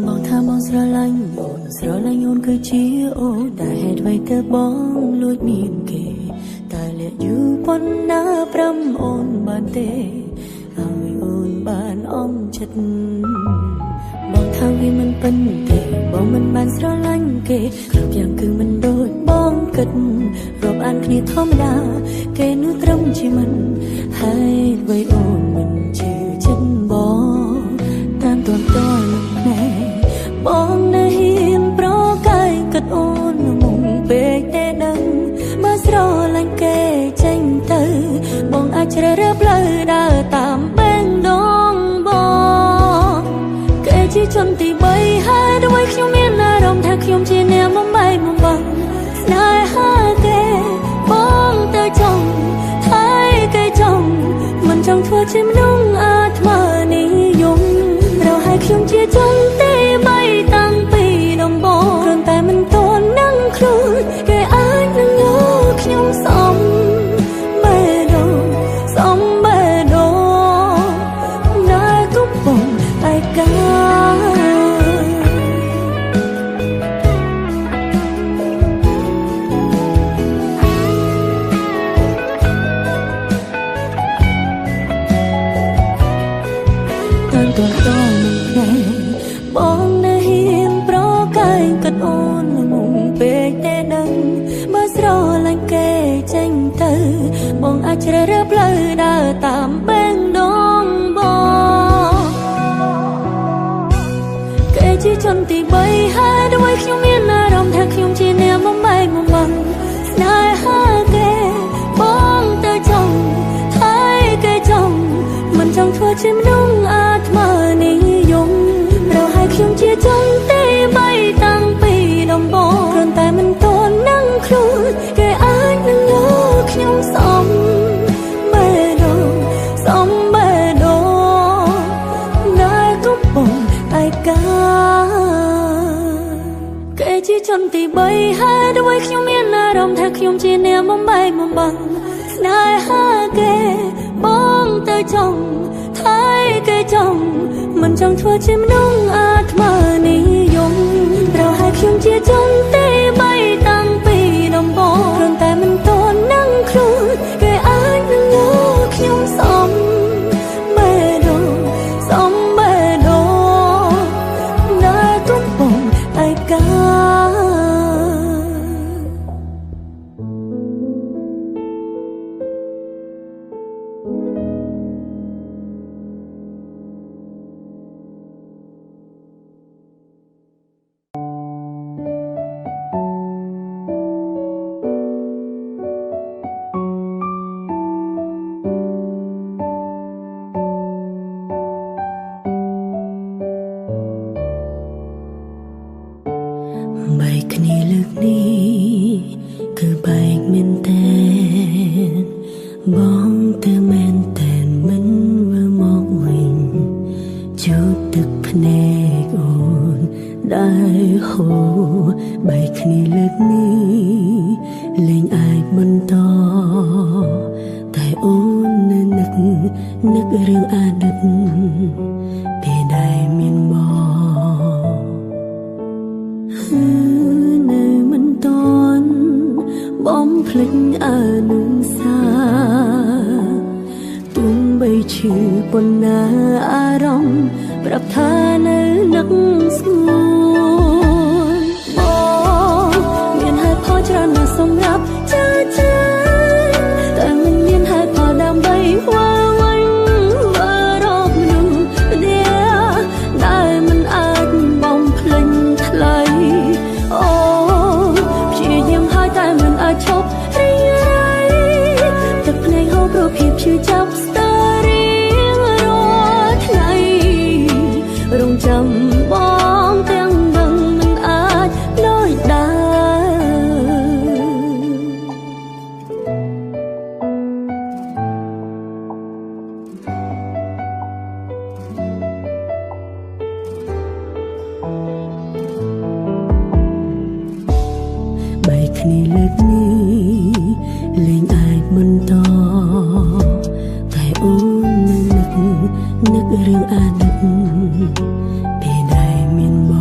บอกถ้ามองស្រឡាញ់អូនគឺជាអូនតែហេតុអ្វីទៅបងលួចមានគេតែលាក់យូរប៉ុណ្ណាប្រាំអូនបានទេឲ្យអូនបានអមចិត្តបងថាវាមិនពិនទេបងមិនបានស្រឡាញ់គេគ្រប់យ៉ាងគឺមិនដូចបងគិតរាប់អានគ្នាធម្មតាគេនោះត្រឹមជាមិនហើយអ្វីអូនមិនជឿចិត្តបងតាមទាន់តលភ្នែកបងនៅហ៊ានប្រកាយគិតអូនមុំពេកតែដឹងបើស្រឡាញ់គេចេញទៅបងអាចជ្រើសរើសផ្លូវដើរតាមបេងដងបងគេជាជនទី3ហើយដោយខ្ញុំមានអារម្មណ៍ថាខ្ញុំជាអ្នកបំបីបំបាំងស្នេហាគេបងទៅចង់ហើយគេចង់មិនចង់ធ្វើជាមនុស្សអាត្មានិយមเราให้ខ្ញុំជាជនទី3តាំងពីដំបូងគ្រាន់តែមិនទាន់នឹងខ្លួនគេអាចនឹងយកខ្ញុំសំបេះដូងសំបេះដូងតែកំពុងឯកាតាន់ទាន់បងនៅហ៊ានប្រកាយគិតអូនមុំពេកតែដឹងបើស្រឡាញ់គេចេញទៅបងអាចជ្រើសរើសផ្លូវដើរតាមបេងដងបងគេជាជនទី3ហើយដោយខ្ញុំមានអារម្មណ៍ថាខ្ញុំជាអ្នកបំបីបំបាំងស្នេហាគេបងទៅចង់ហើយគេចង់មិនចង់ធ្វើជាមនុស្សអាត្មានិយមเราให้ខ្ញុំជាជនទី3តាំងពីដំបូងគ្រាន់តែមិនទាន់នឹងខ្លួនគេអាចនឹងយកខ្ញុំសំបេះដូងសំបេះដូងតែកំពុងឯកាគេជាជនទី3ហើយដោយខ្ញុំមានអារម្មណ៍ថាខ្ញុំជាអ្នកបំបីបំបាំងស្នេហាគេបងទៅចង់ហើយគេចង់មិនចង់ធ្វើជាមនុស្សអាត្មានិយមเราให้ខ្ញុំជាជនទី3តាំងពីដំបូងគ្រាន់តែមិនទាន់នឹងខ្លួនគេអាចនឹងយកខ្ញុំសំបេះដូងសំបេះដូងតែកំពុងឯកាបែកគ្នាលើកនេះគឺបែកមែនតែនបងទៅមែនតែនមិនវិលមកវិញជូតទឹកភ្នែកអូនដែលហូរបែកគ្នាលើកនេះលែងអាចបន្តតែអូននៅនឹករឿងអតីតពេលដែលមានមកនៅមិនតន់បំភ្លេចអនុសាទុំបីឈឺប៉ុណ្ណាអារម្មណ៍ប្រាប់ថានៅនឹកស្ងួនបងមានហេតុផលច្រើនណាស់សម្រាប់ចាចាតែមិនមានហេតុផលដើម្បីវល់វិញបើរកមនុស្សដែលមិនអាចបំភ្លេចថ្លៃអូព្យាយាមហើយតែមិនអាចឈប់រីករាយទឹកភ្នែកហូរព្រោះភាពឈឺចាប់ស្ទើររៀងរាល់ថ្ងៃរងចាំបងទាំងដឹងមិនអាចដូចដែរបែកគ្នាលើកនេះលែងអាចបន្តតែអូននៅនឹករឿងអតីតពេលដែលមានបង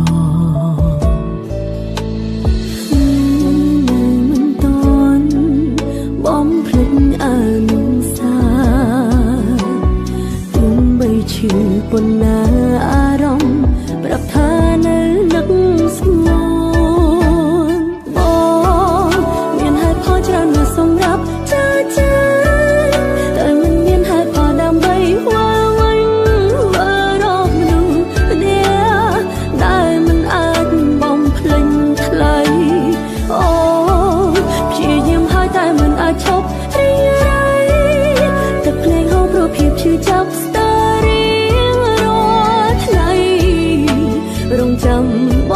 ចាំប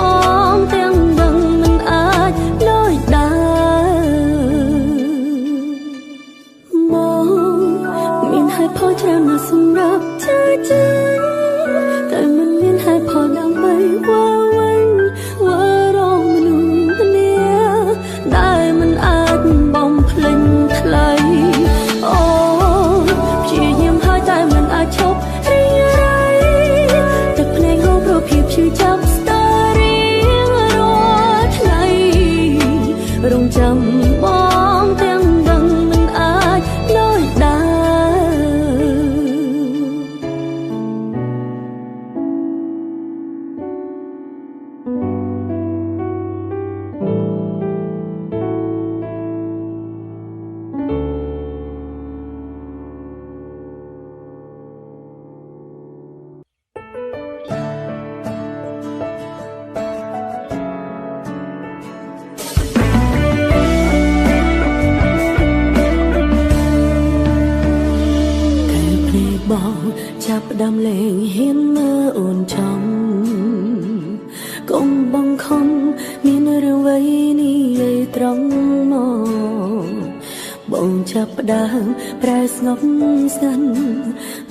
ងទាំងដឹងមិនអាចលយដើរមកមានហេតុផលច្រើនណាស់សម្រាប់ជឿជាក់តែមិនមានហេតុផលដើម្បីវល់វិញវល់រងមនុស្សម្នាក់ដែលមិនអាចបំភ្លេចថ្លៃអូព្យាយាមហើយតែមិនអាចឈប់រីករាយទឹកភ្នែកហូរព្រោះភាពឈឺចាប់ស្ទើររៀងរាល់ថ្ងៃរងចាំបងទាំងដឹងមិនអាចលយដើរចាប់ផ្ដើមលេងហ៊ានមើលអូនចំកុំបង្ខំមានរឿងអ្វីនេះឯត្រង់មកបងចាប់ផ្ដើមប្រែស្ងប់ស្ងាត់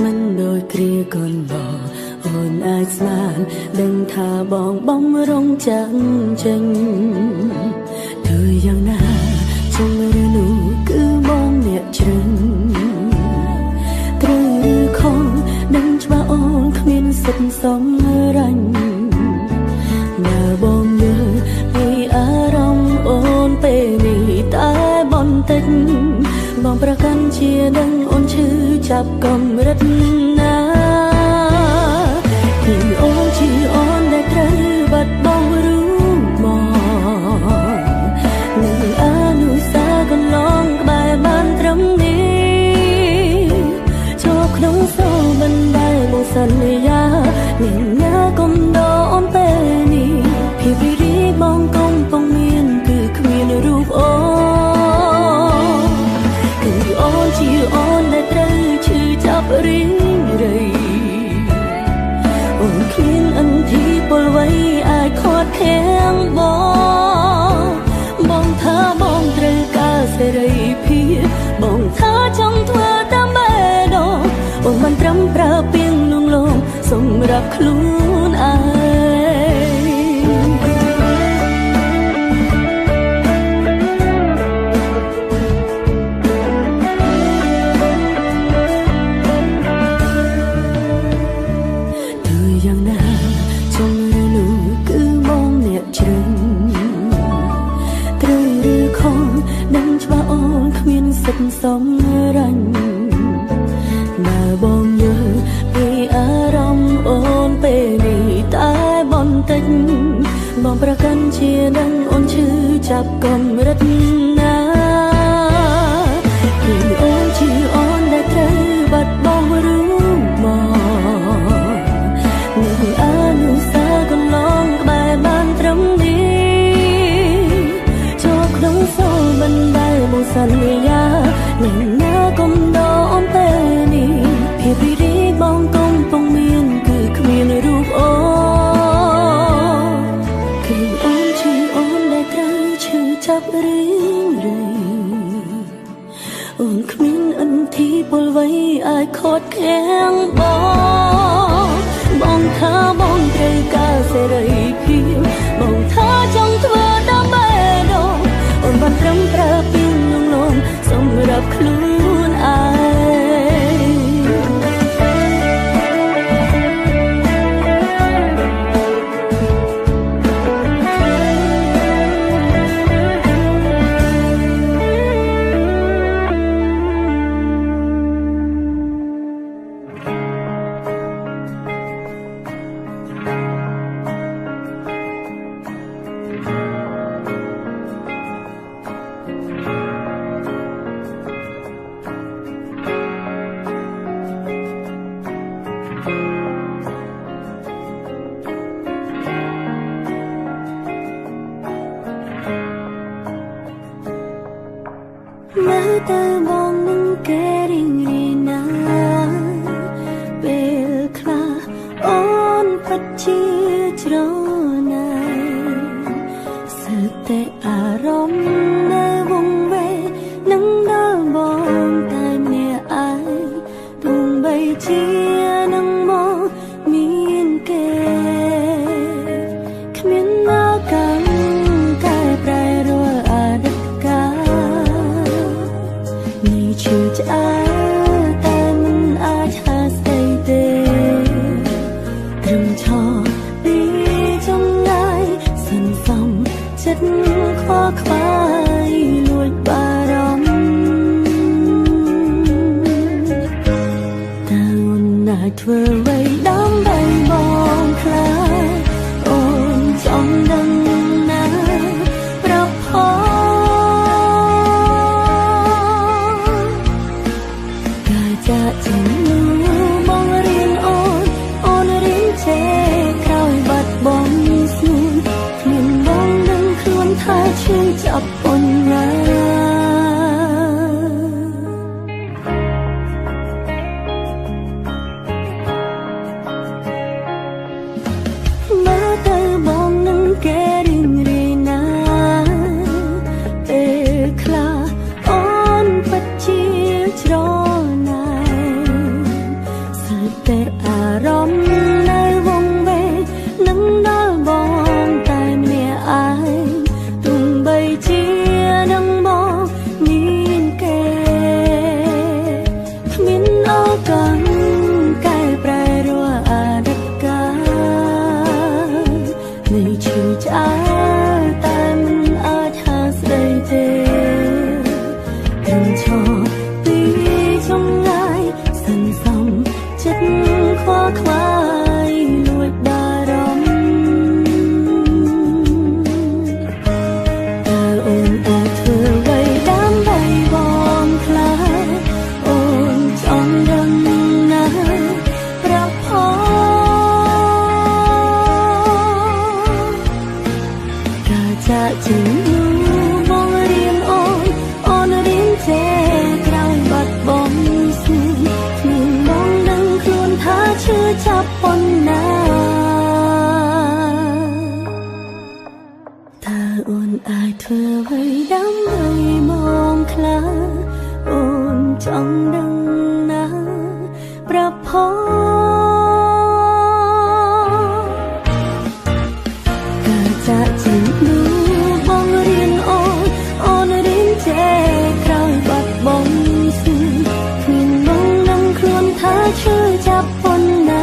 មិនដូចគ្រាកូនបងអូនអាចស្មានដឹងថាបងបំរុងចាំងចេញធ្វើយ៉ាងណាចំរឿងនោះគឺបងអ្នកជ្រឹងត្រូវឬខុសដឹងច្បាស់អូនគ្មានសិទ្ធិសម្រេចនៅបងយល់ពីអារម្មណ៍អូនពេលនេះតែបន្តិចបងប្រកាន់ជាដឹងអូនឈឺចាប់កម្រិតណាពីអូនជាអូនដែលត្រូវបាត់បង់รู้មកនឹងអនុសាកន្លងក្បែរបានត្រឹមនេះចូលក្នុងសូរបណ្ដែលបងសន្យានឹងណាកុំដអូនពេលនេះភាពរីកបងកំពុងមានគឺគ្មានរូបអូនគឺអូនជាអូនដែលត្រូវឈឺចាប់រីងរៃអូនគ្មានអន្ទីពលអ្វីអាចខាត់ខាំងបងថាបងត្រូវការសេរីភាពបងថាចង់ធ្វើតាមបេះដូងអូនមិនត្រឹមប្រើពាក្យលួងលោមសម្រាប់ខ្លួនឯងសិទ្ធិសម្រេចនៅបងយល់ពីអារម្មណ៍អូនពេលនេះតែបន្តិចបងប្រកាន់ជាដឹងអូនឈឺចាប់កម្រិតណាគឺអូនជាអូនដែលត្រូវបាត់បង់รู้មកនឹងអនុសាកន្លងក្បែរបានត្រឹមនេះចូលក្នុងសូរបណ្ដែលបងសន្យានឹងណាកុំដអូនពេលនេះភាពរីកបងកំពុងមានគឺគ្មានរូបអូនគឺអូនជាអូនដែលត្រូវឈឺចាប់រីងរៃអូនគ្មានអន្ទីពលអ្វីអាចខាត់ខាំងបងថាបងត្រូវការសេរីភាពបងថាចង់ធ្វើតាមបេះដូងអូនបានត្រឹមប្រើពាក្យលួងលោមសម្រាប់ខ្លួនឯង តែអារម្មណ៍នៅវង្វេងនឹងដល់បងតែម្នាក់ឯងទោះបីជានឹងមកមានគេគ្មាននៅកាន់កែប្រែរាល់អតីតកាលនេះឈឺឆ្អែលតែមិនអាចហាស្ដីទេត្រឹមឈរពីចំងាយសន្សំចិត្តខ្វល់ខ្វាយលួចបារម្ភតើអូនអាចធ្វើអ្វីដើម្បីបងខ្លាចអូនចង់ដឹងណាប្រាប់ផងកាចាក់ជាបងរៀនអូនរៀនចេះក្រោយបាត់បង់ស្នួនគ្មានបងដឹងខ្លួនថាឈឺចាប់ប៉ុណ្ណាមើលទៅបងនឹងគេរៀងរាយណាពេលខ្លះអូនពិតជាច្រណែស្ទើរតែអារម្មណ៍នៅវង្វេងនឹងដល់បងតែម្នាក់ឯងទោះបីជានឹងមកមានគេគ្មានឱកាសកែប្រែរាល់អតីតកាលនេះឈឺឆ្អែលតែមិនអាចហាស្ដីទេត្រឹមឈរពីចម្ងាយសន្សំចិត្តខ្វល់ខ្វាយលួចបារម្ភតើអូនអាចធ្វើអ្វីដើម្បីបងខ្លាចអូនចង់ដឹងណាប្រាប់ផងកាចាក់ជាបងរៀនអូនរៀនចេះក្រោយបាត់បង់ស្នួនគ្មានបងដឹងខ្លួនថាឈឺចាប់ប៉ុណ្ណាតើអូនអាចធ្វើអ្វីដើម្បីបងខ្លាចអូនចង់ដឹងណាប្រាប់ផងកាចាក់ជាបងរៀនអូនរៀនចេះក្រោយបាត់បង់ស្នួនគ្មានបងដឹងខ្លួនថាឈឺចាប់ប៉ុណ្ណា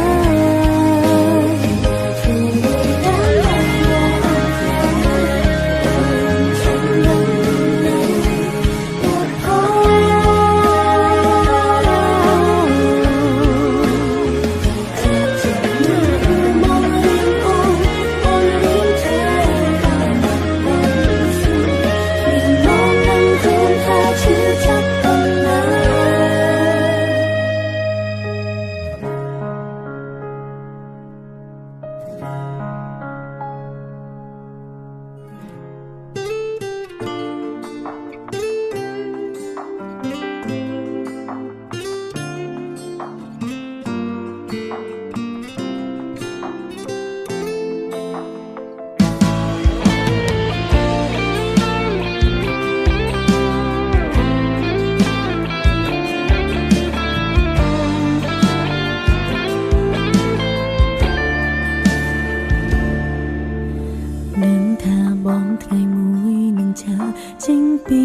នឹងថាបងថ្ងៃមួយនឹងចាចេញពី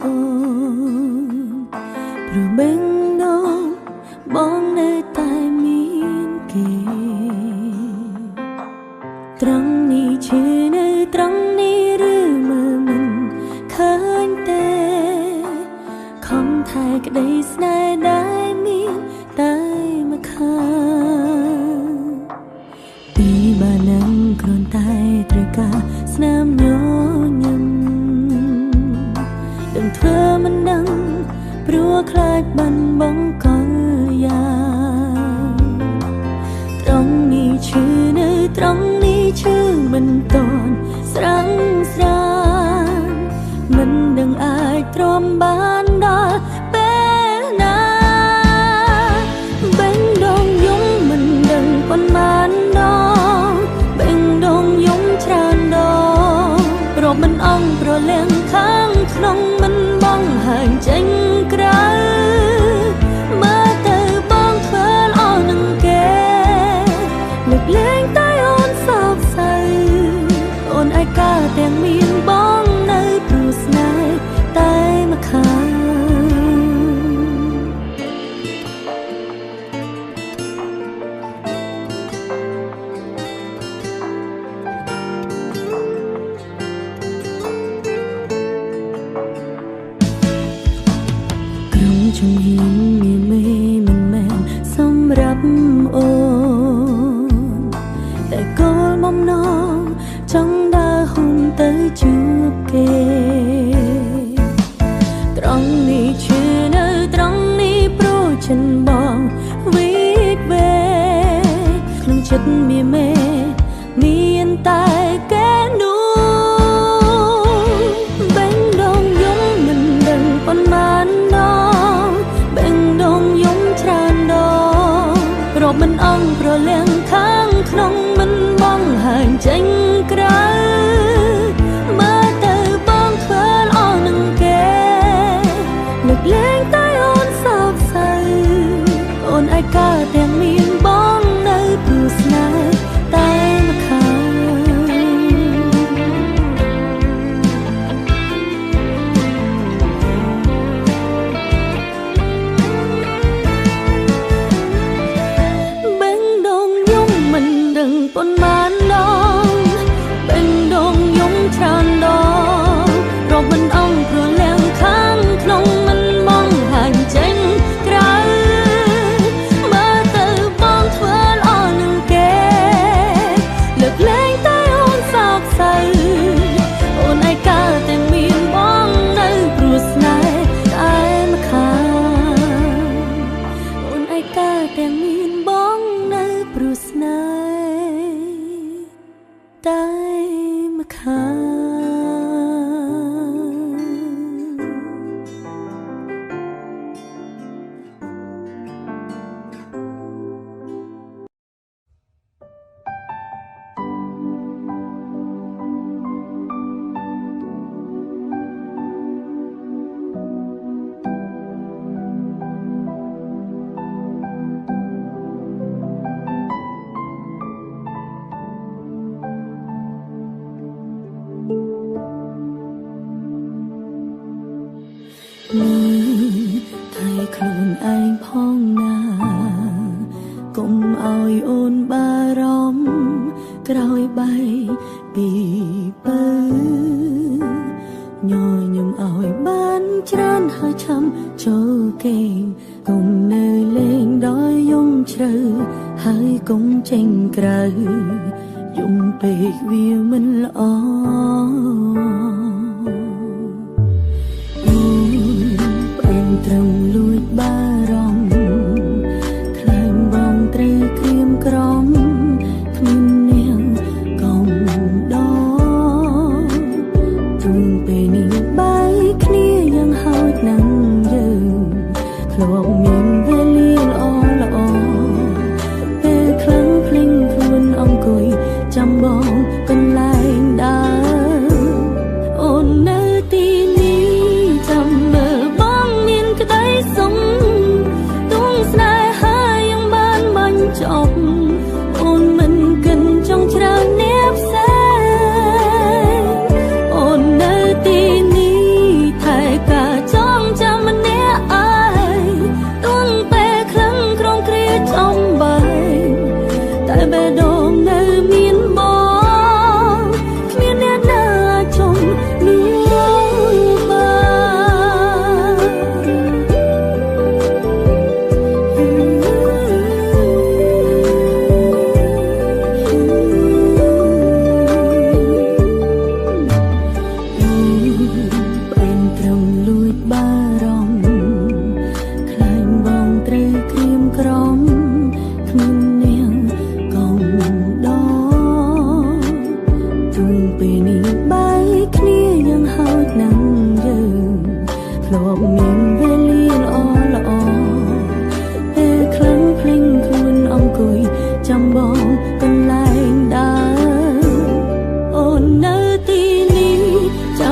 អូនព្រោះបេងដូងបងនៅតែមានគេត្រង់នេះឈឺនៅត្រង់នេះឬមើលមិនឃើញទេខំថែក្តីស្នេហ៍ដែលមានតែមកខាងពីបាននឹងគ្រាន់តែត្រូវការស្នាមញញឹមដឹងធ្វើមិនដឹងព្រោះខ្លាចបាត់បង់កលយ៉ាងត្រង់នេះឈឺនៅត្រង់នេះឈឺមិនតន់ស្រាំងស្រានមិនដឹងអាចទ្រាំបានដល់ពេលណា អង្គប្រលៀងខាងក្នុងមិនបងห่างចេញក្រៅមើលទៅបងធ្វើល្អនឹងគេលើកលែងតែអូនសោកសៅអូនឯកាទាំងមានបងនៅព្រោះស្នេហ៍តែម្ខាងជំហានមានមេមិនមែនសម្រាប់អូនតែគោលបំណងចង់ដើរហ៊ុនទៅជួបគេត្រង់នេះឈឺនៅត្រង់នេះព្រោះចិនបងវិតវេក្នុងចិត្តមានមេមានតែគេនោះបេងដងយំមិនដឹងប៉ុន្មានមិនអង្គប្រលៀងខាងក្នុងមិនបងห่างចេញក្រៅមើលទៅបងធ្វើល្អនឹងគេលើកលែងតែអូនសោកសៅអូនឯកាទាំងមានបងនៅព្រោះស្នេហ៍តែម្ខាងប៉ុន្មានដងបេងដងយំច្រើនដងរកមិនអង្គប្រលៀងខាងក្នុងមិនបងห่างចេញក្រៅមើលទៅបងធ្វើល្អនឹងគេលើកលែងតែអូនសោកសៅអូនឯកាទាំងមានបងនៅព្រោះស្នេហ៍តែម្ខាងអូនឯកាទាំងមានបងនៅព្រោះស្នេហ៍តែម្ខាងមើលថៃខ្លួនឯងផងណាកុំឲ្យអូនបារម្ភក្រោយបែកពីពើញញឹមឲ្យបានច្រើនហើយឆាំចូលគេងកុំនៅលេងដោយយំជ្រៅហើយកុំចេញក្រៅយំពេកវាមិនល្អត្រឹមលួចបារម្ភខ្លាញ់បងត្រូវក្រៀមក្រំគ្មាននាងកុំដកទ្រង់ពេលនេះបាយគ្នាយ៉ាងហោចណាស់យើងធ្លាប់មានវេលាល្អល្អពេលខ្លាំងភ្លេងខ្លួនអង្គុយចាំបងកន្លែងដើរអូននៅទីនេះចាំមើលក្តីសុំទួងស្នេហាយ៉ាងបានបាញ់ចប់អូនមិនកិនចង់ច្រើនអ្នកផ្សេងអូននៅទីនេះថែការចងចាំម្នាក់ឯងទួងពេលខ្លាំងក្រងគ្រាចំបែងតែបេះដូងនៅមានបងគ្មានអ្នកណាចង់មានធ្លាប់មានវេលាល្អល្អពេលខ្លាំងភ្លេងខ្លួនអង្គុយចាំបងកន្លែងដើរអូននៅទីនេះចាំ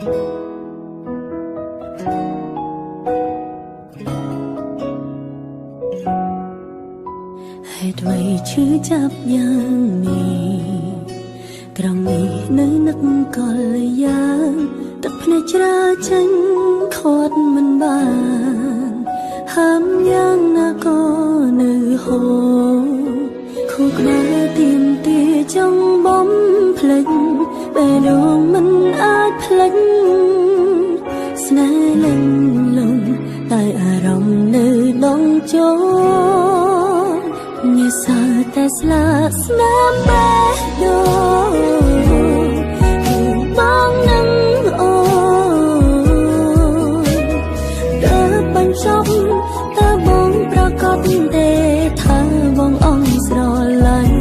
เหตุไว้ชื่อจับอย่างนี้กรองนี้នៅនឹកកលយ៉ាងទឹកភ្នែកច្រាចេញខត់មិនបានហាមយ៉ាងណាក៏នៅហូរខូក្បែរទៀមទាចង់បំភ្លេចបែរដងមិនអាចភ្លេចស្នេហ៍លិញលងតែអារម្មណ៍នៅដងចូលញ៉ាំសាតែស្លាកស្នាមបែរដូរបងនឹងអូនតើបាញ់ចប់តើបងប្រកបទេថាបងអងស្រឡាញ់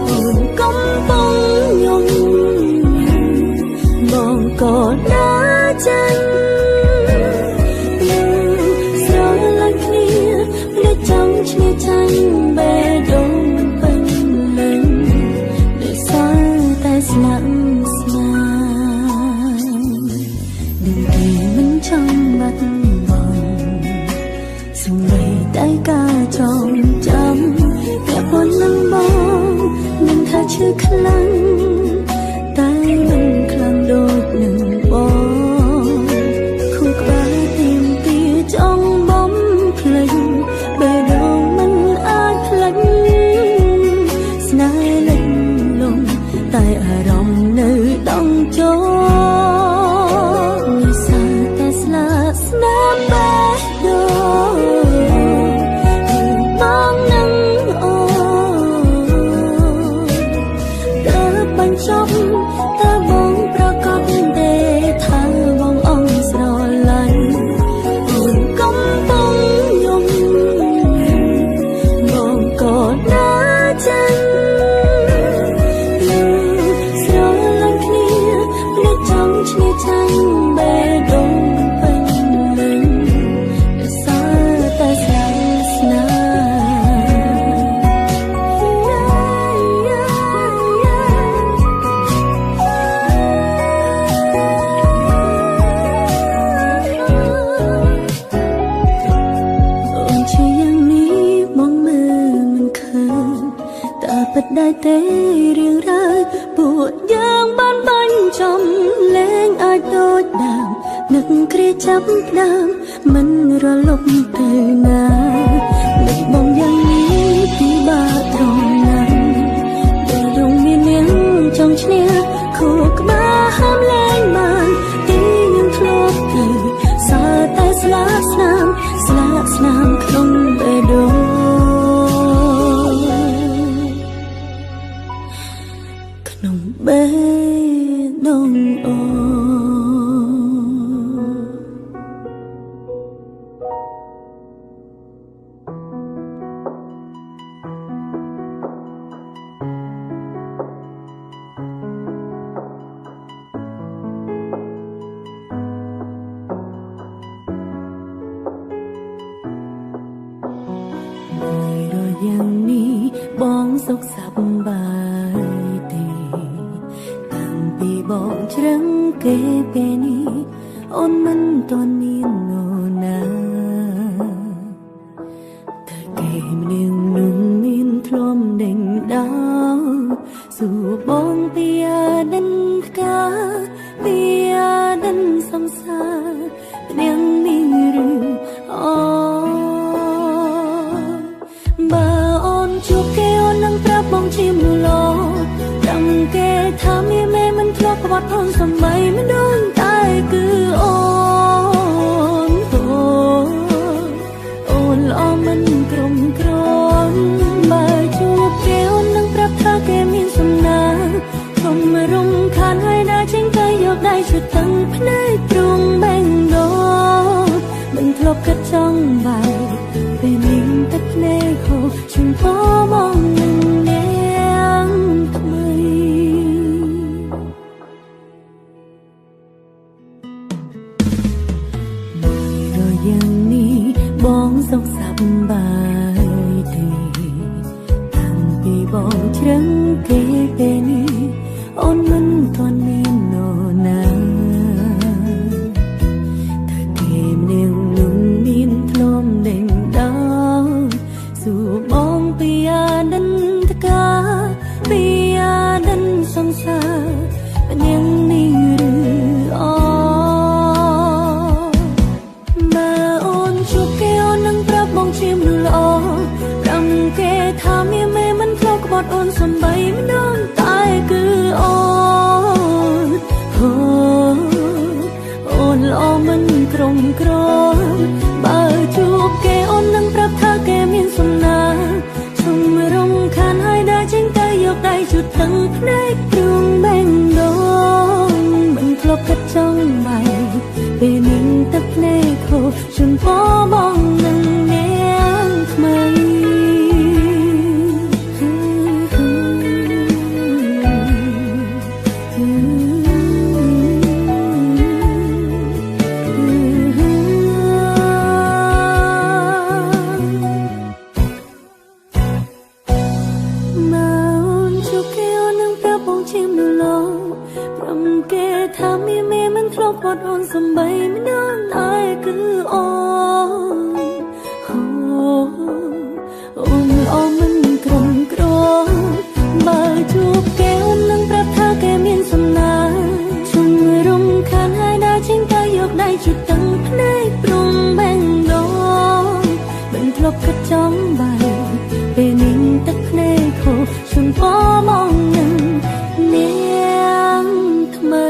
អូនកំពុងយំបងក៏ដើរចេញស្រឡាញ់គ្នាและចង់ឈ្នះចាញ់បែរដូងពេញលេញដោយសារតែស្លាប់ស្នាមនឹងគេមិនចង់បាត់បង់សូម្បីតែការចងចាំតែប៉ុននឹងបងនឹងថាឈឺខ្លាំងតែមិនខ្លាំងដូចនឹងបងខូក្បាលទៀមទាចង់បំភ្លេចបែរដងមិនអាចភ្លេចស្នេហ៍លិចលងតែអារម្មណ៍នៅដងចូលនិសាតែស្លាកស្នាមបែរដូរបងនឹងអូតើបាញ់ចប់តើបងប្រកបទេថាបងអងស្រឡាញ់អូនកំពុងយំបងក៏ដើរចេញស្រឡាញ់គ្នាและចង់ឈ្នះចាញ់បែរដូងពេញលេញដោយសារតែស្លាប់ស្នាមអូនជាយ៉ាងនេះបងមើលមិនឃើញតែពិតដែរទេរឿងរ៉ាវពួកយ៉ាងបានបាញ់ចំលែងអាចដូចដើមនឹកគ្រាចាប់ដើមមិនរលប់ទៅណានឹកបងយ៉ាងនេះពីបាក់ត្រង់ណាដែលរងមាននាងចង់ឈ្នះខួរក្បាលហាមលែងបានទីនឹងធ្លាប់ទៅសារតែស្លាកស្នាមក្នុងបេះដូងក្នុងបេះដូងអូយ៉ាងនេះបងសុខសប្បាយទេតាំងពីបងជ្រឹងគេពេលនេះអូនមិនទាន់មាននរណាតែគេម្នាក់នោះមានធ្លំដេញដោលសួរបងពីអាដិនផ្កាពីអាដិនសំសានាងនេះឬអូជួបគេអូននឹងប្រាប់បងជាមនុស្សល្អតាំងគេថាមានមេមិនធ្លាប់ក្បត់អូនសំបីមិនដូចតែគឺអូនល្អមិនក្រុមក្រនបើជួបគេអូននឹងប្រាប់ថាគេមានសំណាងធំរំខានហើយដើរចេញទៅយកដៃជួយតឹងភ្នែកទ្រង់បេងដូងមិនធ្លាប់គិតចង់បែកពេលនេះទឹកភ្នែកហូរជុំពោមកនឹងនាងថ្មីមួយរយ៉ាងនេះបងសុខសប្បាយទេតាំងពីបងជ្រឹងគេពេលនេះអូនមិនទាន់មាននរណា ក្របើជួបគេអូននឹងប្រាប់ថាគេមានសំណាជុំរំខានហើយដើរចេញទៅយកដៃជូតទាំងភ្នែកទ្រូងបេងដូងមិនធ្លាប់គិតចង់បែកពេលនឹងទឹកភ្នែកខូចជូនពបងនឹងនាងថ្មីគាត់អូនសំបីម្ដងហើយគឺអូនល្អមិនក្រំក្របើជួបគេអូននឹងប្រាប់ថាគេមានសំណាជុំរំខានហើយដើរចេញទៅយកដៃជូតទាំងភ្នែកព្រំបេងដូងមិនធ្លាប់គិតចង់បែកពេលនេះទឹកភ្នែកខូចជូនពបងនឹងនាងថ្មី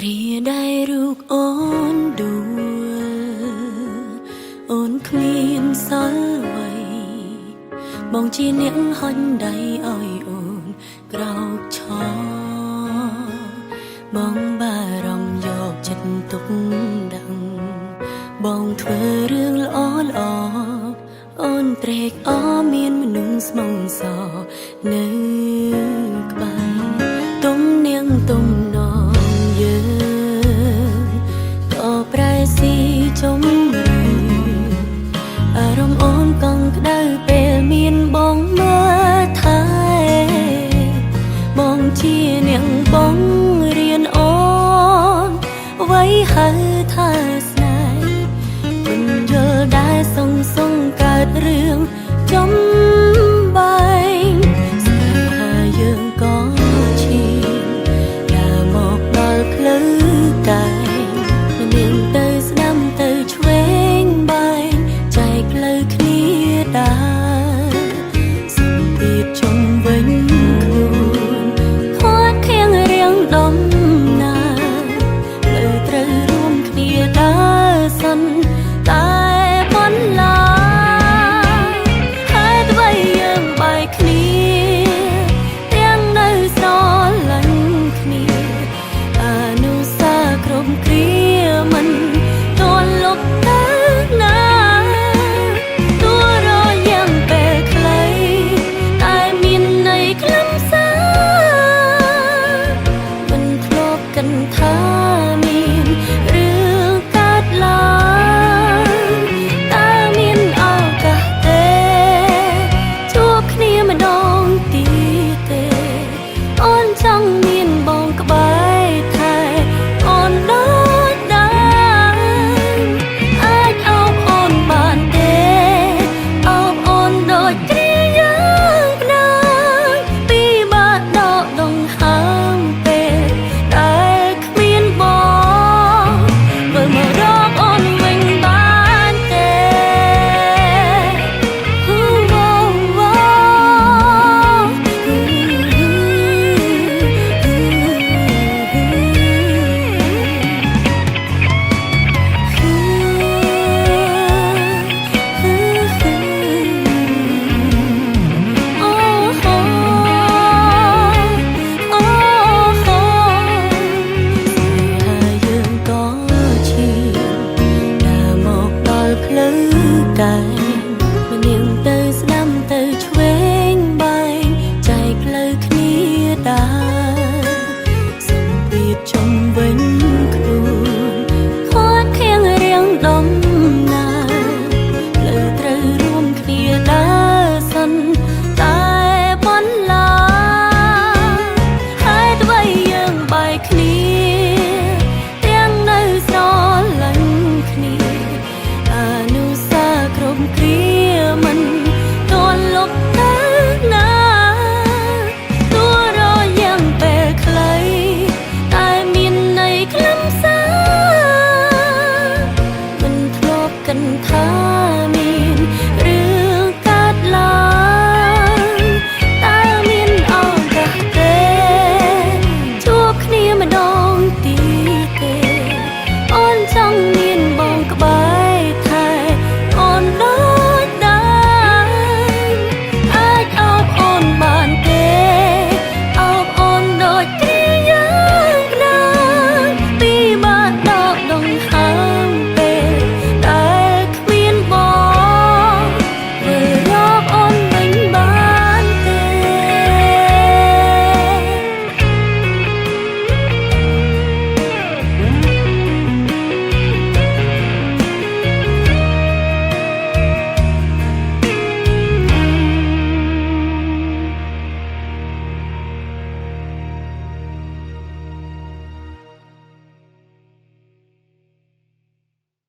គ្រាដែលរូបអូនដួលអូនគ្មានសល់អ្វីបងជាអ្នកហុញដៃឲ្យអូនក្រោកឈរបងបារម្ភយកចិត្តទុកដាក់បងធ្វើរឿងល្អអូនត្រេកអរមានមនុស្សស្មងសរនៅ